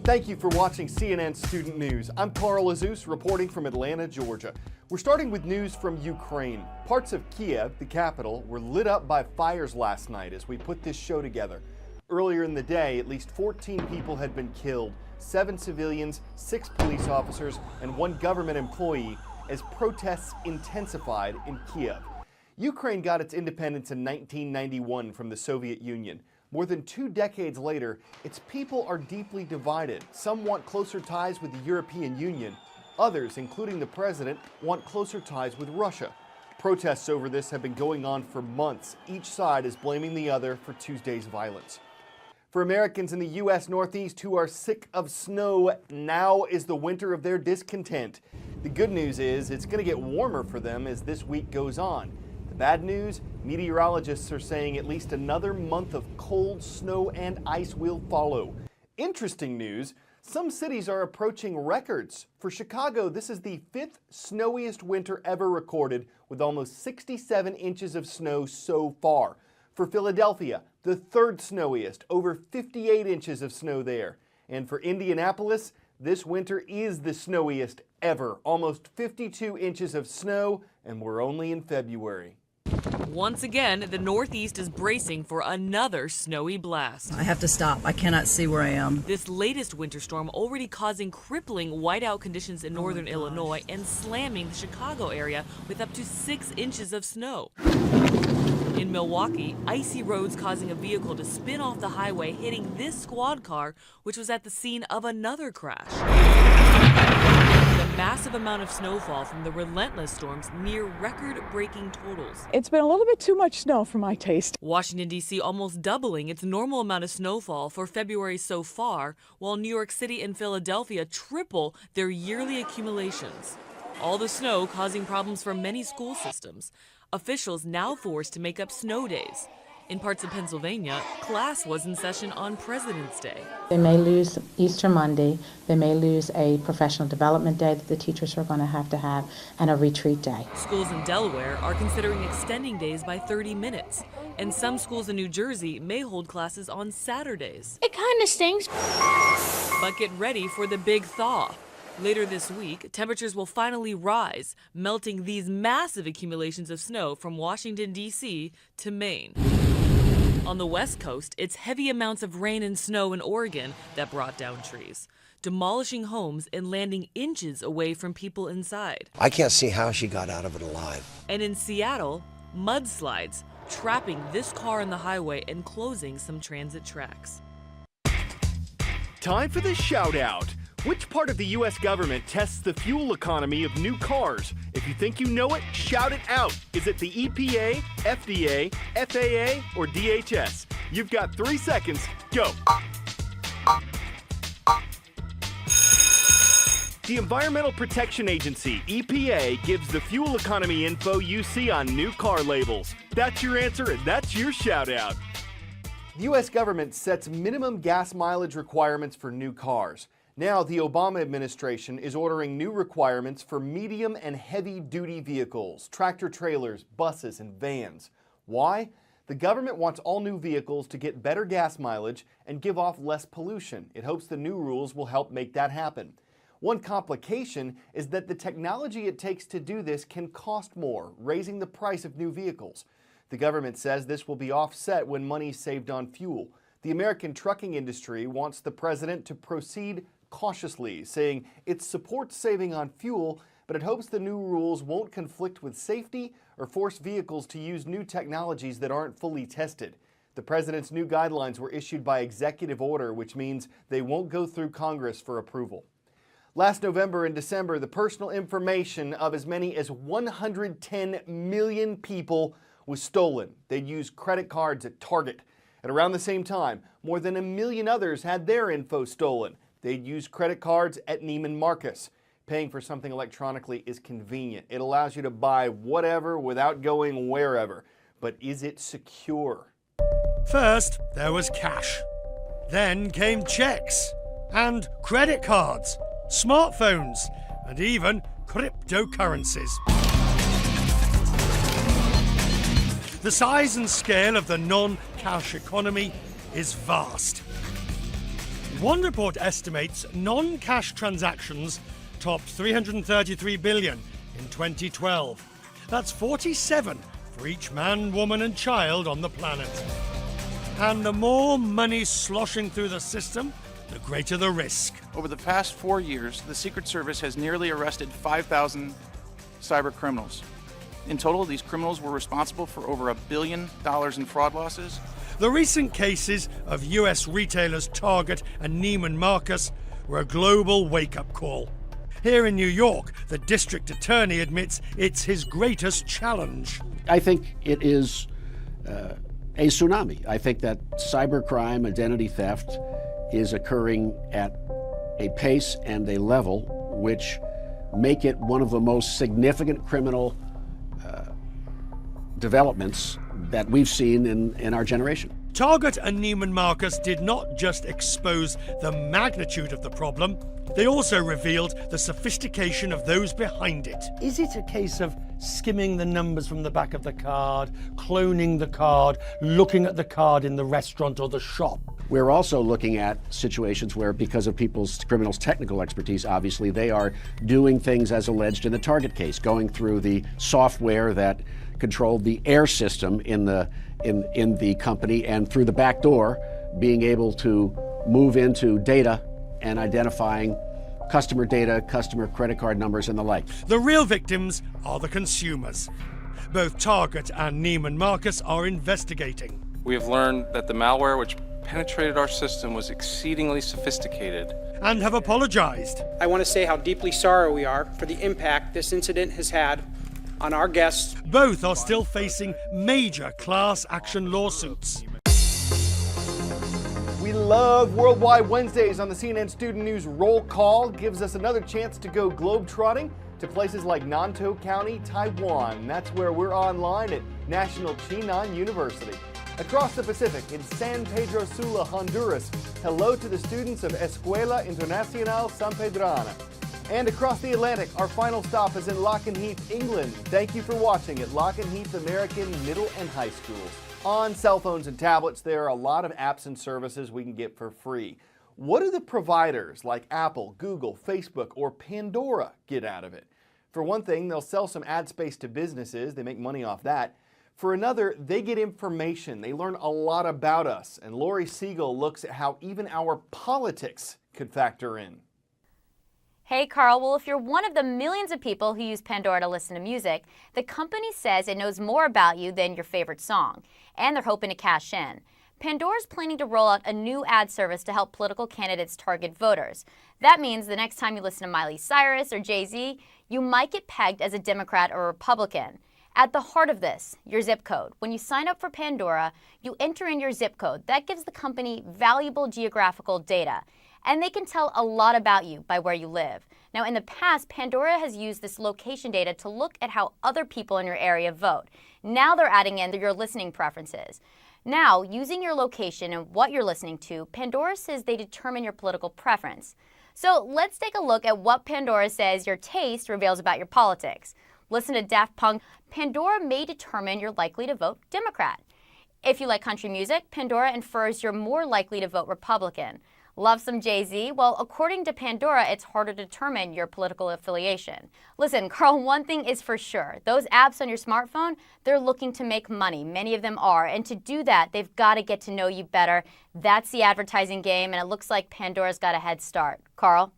Thank you for watching CNN Student News. I'm Carl Azus reporting from Atlanta, Georgia. We're starting with news from Ukraine. Parts of Kiev, the capital, were lit up by fires last night as we put this show together. Earlier in the day, at least 14 people had been killed, 7 civilians, 6 police officers, and 1 government employee as protests intensified in Kiev. Ukraine got its independence in 1991 from the Soviet Union. More than 2 decades later, its people are deeply divided. Some want closer ties with the European Union. Others, including the president, want closer ties with Russia. Protests over this have been going on for months. Each side is blaming the other for Tuesday's violence. For Americans in the U.S. Northeast who are sick of snow, now is the winter of their discontent. The good news is it's going to get warmer for them as this week goes on. The bad news, meteorologists are saying at least another month of cold, snow, and ice will follow. Interesting news, some cities are approaching records. For Chicago, this is the 5th snowiest winter ever recorded, with almost 67 inches of snow so far. For Philadelphia, the 3rd snowiest, over 58 inches of snow there. And for Indianapolis, this winter is the snowiest ever, almost 52 inches of snow, and we're only in February. Once again, the Northeast is bracing for another snowy blast. I have to stop. I cannot see where I am. This latest winter storm already causing crippling whiteout conditions in northern Illinois and slamming the Chicago area with up to 6 inches of snow. In Milwaukee, icy roads causing a vehicle to spin off the highway, hitting this squad car, which was at the scene of another crash. The massive amount of snowfall from the relentless storms near record-breaking totals. It's been a little bit too much snow for my taste. Washington, D.C. almost doubling its normal amount of snowfall for February so far, while New York City and Philadelphia triple their yearly accumulations. All the snow causing problems for many school systems. Officials now forced to make up snow days. In parts of Pennsylvania, class was in session on President's Day. They may lose Easter Monday, they may lose a professional development day that the teachers are going to have, and a retreat day. Schools in Delaware are considering extending days by 30 minutes, and some schools in New Jersey may hold classes on Saturdays. It kind of stinks. But get ready for the big thaw. Later this week, temperatures will finally rise, melting these massive accumulations of snow from Washington, D.C. to Maine. On the West Coast, it's heavy amounts of rain and snow in Oregon that brought down trees, demolishing homes and landing inches away from people inside. I can't see how she got out of it alive. And in Seattle, mudslides, trapping this car on the highway and closing some transit tracks. Time for the shout out. Which part of the U.S. government tests the fuel economy of new cars? If you think you know it, shout it out. Is it the EPA, FDA, FAA, or DHS? You've got 3 seconds. Go. The Environmental Protection Agency, EPA, gives the fuel economy info you see on new car labels. That's your answer, and that's your shout out. The U.S. government sets minimum gas mileage requirements for new cars. Now, the Obama administration is ordering new requirements for medium and heavy-duty vehicles, tractor-trailers, buses, and vans. Why? The government wants all new vehicles to get better gas mileage and give off less pollution. It hopes the new rules will help make that happen. One complication is that the technology it takes to do this can cost more, raising the price of new vehicles. The government says this will be offset when money is saved on fuel. The American trucking industry wants the president to proceed cautiously, saying it supports saving on fuel, but it hopes the new rules won't conflict with safety or force vehicles to use new technologies that aren't fully tested. The president's new guidelines were issued by executive order, which means they won't go through Congress for approval. Last November and December, the personal information of as many as 110 million people was stolen. They'd used credit cards at Target. At around the same time, more than 1 million others had their info stolen. They'd use credit cards at Neiman Marcus. Paying for something electronically is convenient. It allows you to buy whatever without going wherever. But is it secure? First, there was cash. Then came checks and credit cards, smartphones, and even cryptocurrencies. The size and scale of the non-cash economy is vast. One report estimates non-cash transactions topped 333 billion in 2012. That's 47 for each man, woman and child on the planet. And the more money sloshing through the system, the greater the risk. Over the past 4 years, the Secret Service has nearly arrested 5,000 cyber criminals. In total, these criminals were responsible for over $1 billion in fraud losses. The recent cases of US retailers Target and Neiman Marcus were a global wake-up call. Here in New York, the district attorney admits it's his greatest challenge. I think it is a tsunami. I think that cybercrime, identity theft, is occurring at a pace and a level which make it one of the most significant criminal developments that we've seen in our generation. Target and Neiman Marcus did not just expose the magnitude of the problem, they also revealed the sophistication of those behind it. Is it a case of skimming the numbers from the back of the card, cloning the card, looking at the card in the restaurant or the shop? We're also looking at situations where, because of criminals' technical expertise, obviously, they are doing things as alleged in the Target case, going through the software that controlled the air system in the company, and through the back door, being able to move into data and identifying customer data, customer credit card numbers, and the like. The real victims are the consumers. Both Target and Neiman Marcus are investigating. We have learned that the malware which penetrated our system was exceedingly sophisticated. And have apologized. I want to say how deeply sorry we are for the impact this incident has had on our guests. Both are still facing major class action lawsuits. We love Worldwide Wednesdays on the CNN Student News Roll Call. Gives us another chance to go globe-trotting to places like Nantou County, Taiwan. That's where we're online at National Chinan University. Across the Pacific in San Pedro Sula, Honduras, hello to the students of Escuela Internacional San Pedrana. And across the Atlantic, our final stop is in Lakenheath, England. Thank you for watching at Lakenheath American Middle and High Schools. On cell phones and tablets, there are a lot of apps and services we can get for free. What do the providers like Apple, Google, Facebook, or Pandora get out of it? For one thing, they'll sell some ad space to businesses. They make money off that. For another, they get information. They learn a lot about us. And Lori Siegel looks at how even our politics could factor in. Hey, Carl. Well, if you're one of the millions of people who use Pandora to listen to music, the company says it knows more about you than your favorite song, and they're hoping to cash in. Pandora's planning to roll out a new ad service to help political candidates target voters. That means the next time you listen to Miley Cyrus or Jay-Z, you might get pegged as a Democrat or Republican. At the heart of this, your zip code. When you sign up for Pandora, you enter in your zip code. That gives the company valuable geographical data. And they can tell a lot about you by where you live. Now, in the past, Pandora has used this location data to look at how other people in your area vote. Now they're adding in your listening preferences. Now, using your location and what you're listening to, Pandora says they determine your political preference. So let's take a look at what Pandora says your taste reveals about your politics. Listen to Daft Punk. Pandora may determine you're likely to vote Democrat. If you like country music, Pandora infers you're more likely to vote Republican. Love some Jay-Z? Well, according to Pandora, it's harder to determine your political affiliation. Listen, Carl, one thing is for sure. Those apps on your smartphone, they're looking to make money. Many of them are. And to do that, they've got to get to know you better. That's the advertising game, and it looks like Pandora's got a head start. Carl?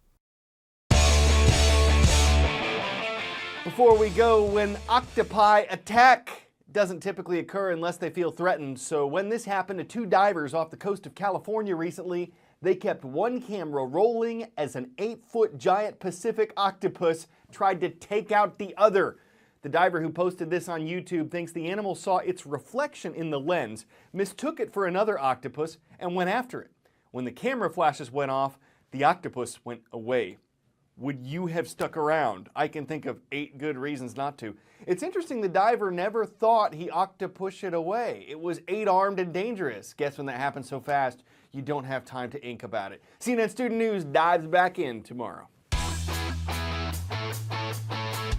Before we go, when octopi attack, doesn't typically occur unless they feel threatened. So when this happened to two divers off the coast of California recently, they kept one camera rolling as an 8-foot giant Pacific octopus tried to take out the other. The diver who posted this on YouTube thinks the animal saw its reflection in the lens, mistook it for another octopus, and went after it. When the camera flashes went off, the octopus went away. Would you have stuck around? I can think of 8 good reasons not to. It's interesting the diver never thought he octopushed it away. It was 8-armed and dangerous. Guess when that happens so fast, you don't have time to ink about it. CNN Student News dives back in tomorrow.